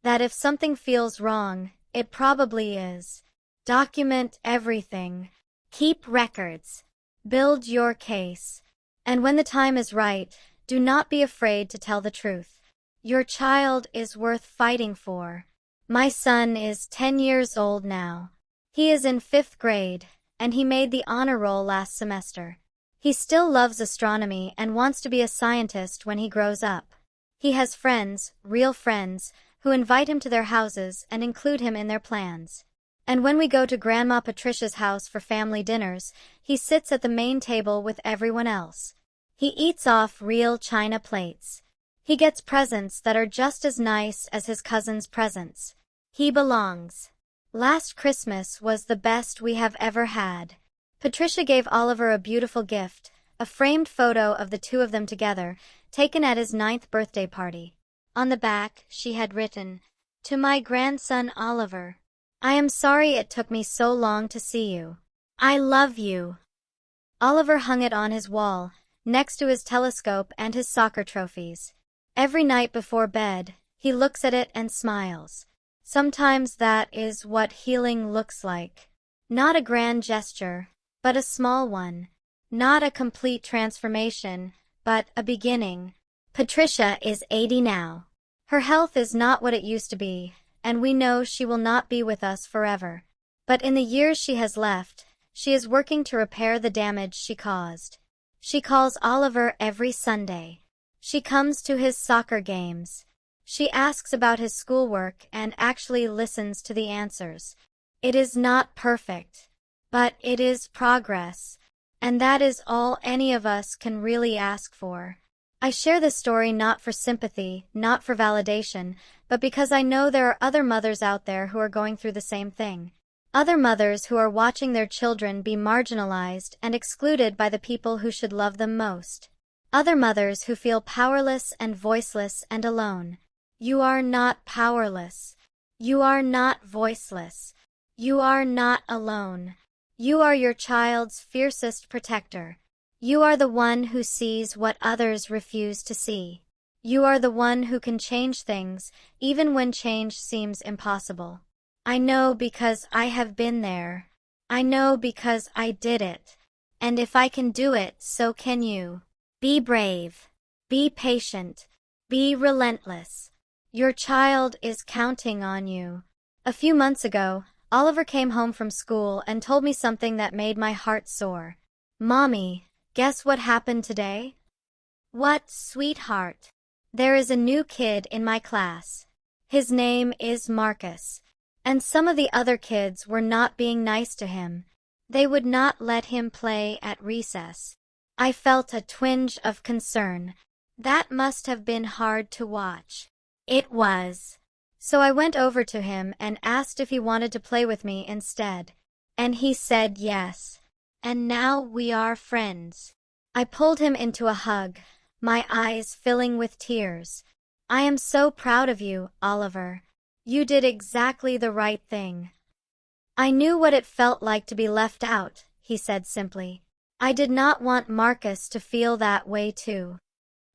that if something feels wrong, it probably is. Document everything. Keep records. Build your case. And when the time is right, do not be afraid to tell the truth. Your child is worth fighting for. My son is 10 years old now. He is in 5th grade, and he made the honor roll last semester. He still loves astronomy and wants to be a scientist when he grows up. He has friends, real friends, who invite him to their houses and include him in their plans. And when we go to Grandma Patricia's house for family dinners, he sits at the main table with everyone else. He eats off real china plates. He gets presents that are just as nice as his cousin's presents. He belongs. Last Christmas was the best we have ever had. Patricia gave Oliver a beautiful gift, a framed photo of the two of them together, taken at his 9th birthday party. On the back, she had written, "To my grandson Oliver, I am sorry it took me so long to see you. I love you." Oliver hung it on his wall, next to his telescope and his soccer trophies. Every night before bed, he looks at it and smiles. Sometimes that is what healing looks like. Not a grand gesture, but a small one. Not a complete transformation, but a beginning. Patricia is 80 now. Her health is not what it used to be, and we know she will not be with us forever. But in the years she has left, she is working to repair the damage she caused. She calls Oliver every Sunday. She comes to his soccer games. She asks about his schoolwork and actually listens to the answers. It is not perfect, but it is progress, and that is all any of us can really ask for. I share this story not for sympathy, not for validation, but because I know there are other mothers out there who are going through the same thing. Other mothers who are watching their children be marginalized and excluded by the people who should love them most. Other mothers who feel powerless and voiceless and alone. You are not powerless. You are not voiceless. You are not alone. You are your child's fiercest protector. You are the one who sees what others refuse to see. You are the one who can change things, even when change seems impossible. I know because I have been there. I know because I did it. And if I can do it, so can you. Be brave. Be patient. Be relentless. Your child is counting on you. A few months ago, Oliver came home from school and told me something that made my heart soar. "Mommy, guess what happened today?" "What, sweetheart?" "There is a new kid in my class. His name is Marcus. And some of the other kids were not being nice to him. They would not let him play at recess." I felt a twinge of concern. That must have been hard to watch. It was. So I went over to him and asked if he wanted to play with me instead. And he said yes. And now we are friends. I pulled him into a hug, my eyes filling with tears. "I am so proud of you, Oliver. You did exactly the right thing." "I knew what it felt like to be left out," he said simply. "I did not want Marcus to feel that way too."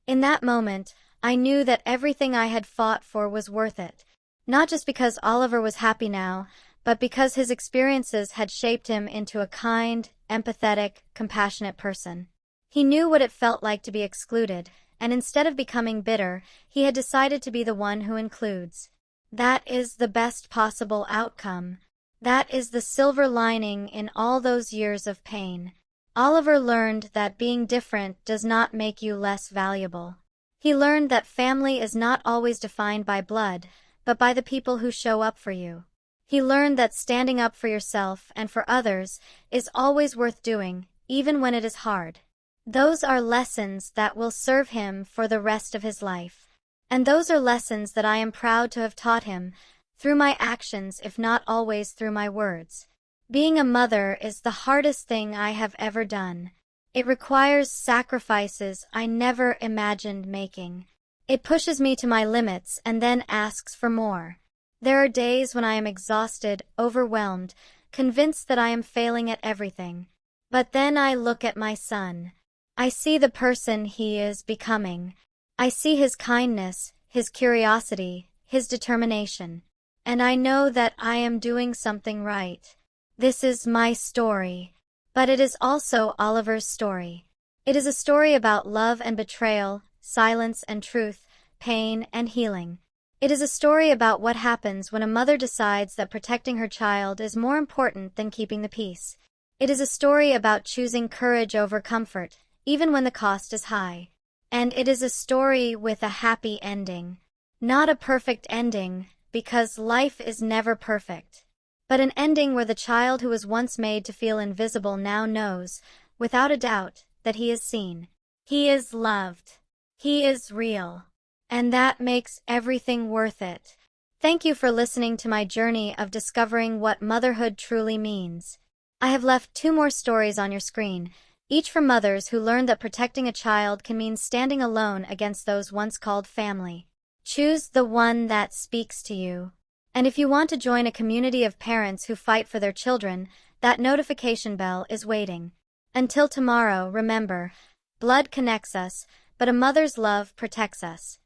In that moment, I knew that everything I had fought for was worth it. Not just because Oliver was happy now, but because his experiences had shaped him into a kind, empathetic, compassionate person. He knew what it felt like to be excluded, and instead of becoming bitter, he had decided to be the one who includes. That is the best possible outcome. That is the silver lining in all those years of pain. Oliver learned that being different does not make you less valuable. He learned that family is not always defined by blood, but by the people who show up for you. He learned that standing up for yourself and for others is always worth doing, even when it is hard. Those are lessons that will serve him for the rest of his life. And those are lessons that I am proud to have taught him, through my actions if not always through my words. Being a mother is the hardest thing I have ever done. It requires sacrifices I never imagined making. It pushes me to my limits and then asks for more. There are days when I am exhausted, overwhelmed, convinced that I am failing at everything. But then I look at my son. I see the person he is becoming. I see his kindness, his curiosity, his determination. And I know that I am doing something right. This is my story. But it is also Oliver's story. It is a story about love and betrayal, silence and truth, pain and healing. It is a story about what happens when a mother decides that protecting her child is more important than keeping the peace. It is a story about choosing courage over comfort, even when the cost is high. And it is a story with a happy ending. Not a perfect ending, because life is never perfect. But an ending where the child who was once made to feel invisible now knows, without a doubt, that he is seen. He is loved. He is real. And that makes everything worth it. Thank you for listening to my journey of discovering what motherhood truly means. I have left 2 more stories on your screen, each from mothers who learned that protecting a child can mean standing alone against those once called family. Choose the one that speaks to you. And if you want to join a community of parents who fight for their children, that notification bell is waiting. Until tomorrow, remember, blood connects us, but a mother's love protects us.